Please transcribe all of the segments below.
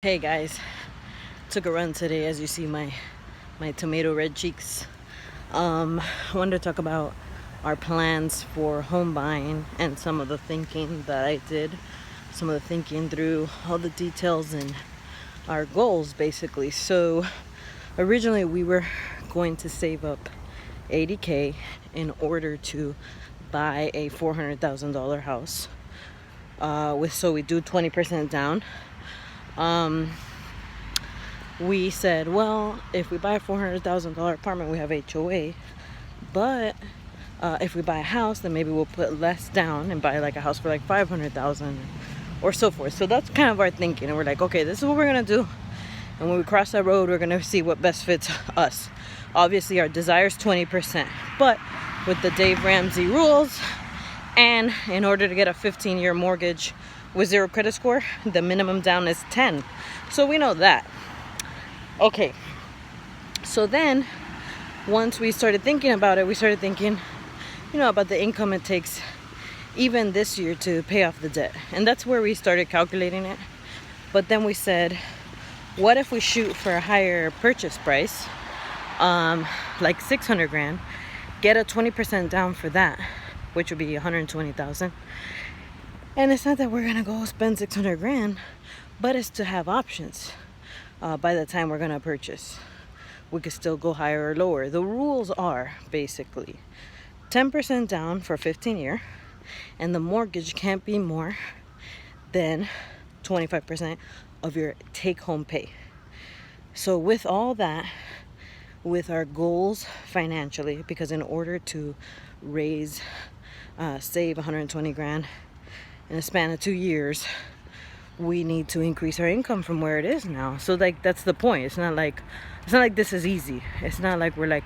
Hey guys, took a run today. As you see my tomato red cheeks. I wanted to talk about our plans for home buying and some of the thinking that I did, some of the thinking through all the details and our goals basically. So originally we were going to save up $80K in order to buy a $400,000 house. So we do 20% down. We said, well, if we buy a $400,000 apartment, we have HOA. But if we buy a house, then maybe we'll put less down and buy like a house for like $500,000 or so forth. So that's kind of our thinking. And we're like, okay, this is what we're gonna do. And when we cross that road, we're gonna see what best fits us. Obviously, our desire is 20%, but with the Dave Ramsey rules, and in order to get a 15-year mortgage with zero credit score, the minimum down is 10. So we know that. Okay, so then once we started thinking about it, we started thinking, about the income it takes even this year to pay off the debt. And that's where we started calculating it. But then we said, what if we shoot for a higher purchase price, like 600 grand, get a 20% down for that, which would be 120,000. And it's not that we're gonna go spend 600 grand, but it's to have options. By the time we're gonna purchase, we could still go higher or lower. The rules are basically 10% down for 15 year, and the mortgage can't be more than 25% of your take-home pay. So with all that, with our goals financially, because in order to save 120 grand in a span of 2 years, we need to increase our income from where it is now. So like that's the point. It's not like this is easy. It's not like we're like,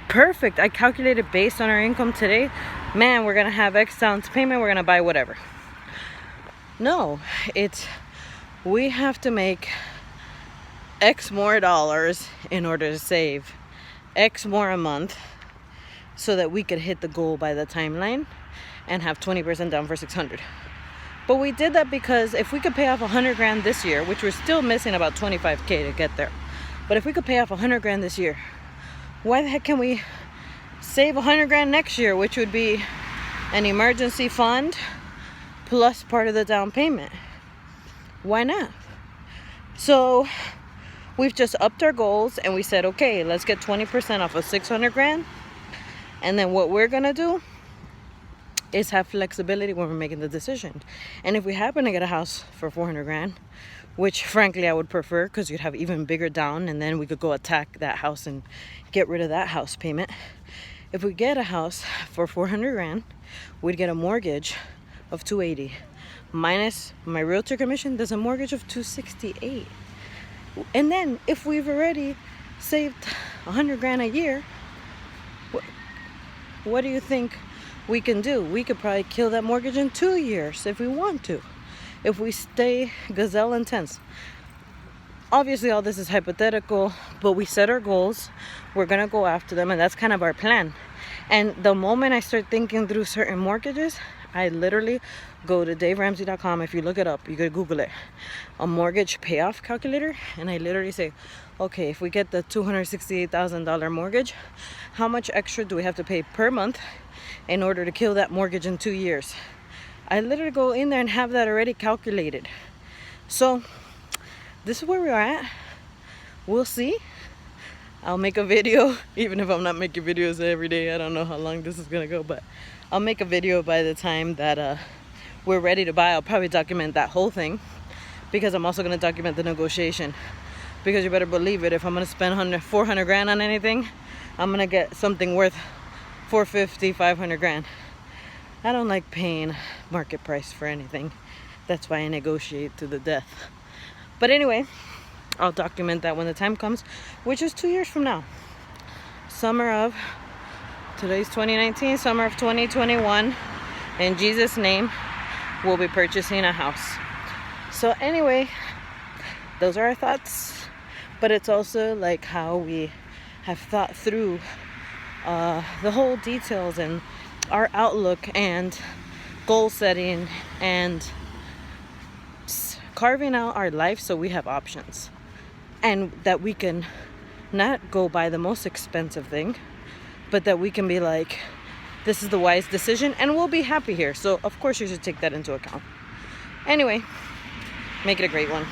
perfect, I calculated based on our income today, man, we're gonna have X down payment, we're gonna buy whatever. No, we have to make X more dollars in order to save X more a month so that we could hit the goal by the timeline and have 20% down for 600. But we did that because if we could pay off 100 grand this year, which we're still missing about 25K to get there, but if we could pay off 100 grand this year, why the heck can we save 100 grand next year, which would be an emergency fund plus part of the down payment? Why not? So we've just upped our goals and we said, okay, let's get 20% off of 600 grand. And then what we're gonna do is have flexibility when we're making the decision. And if we happen to get a house for 400 grand, which frankly I would prefer, because you'd have even bigger down and then we could go attack that house and get rid of that house payment. If we get a house for 400 grand, we'd get a mortgage of 280 minus my realtor commission. There's a mortgage of 268. And then if we've already saved 100 grand a year, what do you think we can do? We could probably kill that mortgage in 2 years if we want to, if we stay gazelle intense. Obviously all this is hypothetical, but we set our goals, we're gonna go after them, and that's kind of our plan. And the moment I start thinking through certain mortgages, I literally go to DaveRamsey.com. If you look it up, you could Google it, a mortgage payoff calculator, and I literally say, okay, if we get the $268,000 mortgage, how much extra do we have to pay per month in order to kill that mortgage in 2 years? I literally go in there and have that already calculated. So this is where we are at. We'll see. I'll make a video, even if I'm not making videos every day. I don't know how long this is gonna go, but I'll make a video by the time that we're ready to buy. I'll probably document that whole thing, because I'm also gonna document the negotiation. Because you better believe it, if I'm gonna spend 400 grand on anything, I'm gonna get something worth 450, 500 grand. I don't like paying market price for anything. That's why I negotiate to the death. But anyway, I'll document that when the time comes, which is 2 years from now. Today's 2019, summer of 2021. In Jesus' name, we'll be purchasing a house. So anyway, those are our thoughts. But it's also like how we have thought through the whole details and our outlook and goal setting and carving out our life so we have options, and that we can not go buy the most expensive thing, but that we can be like, this is the wise decision and we'll be happy here. So of course you should take that into account. Anyway, make it a great one.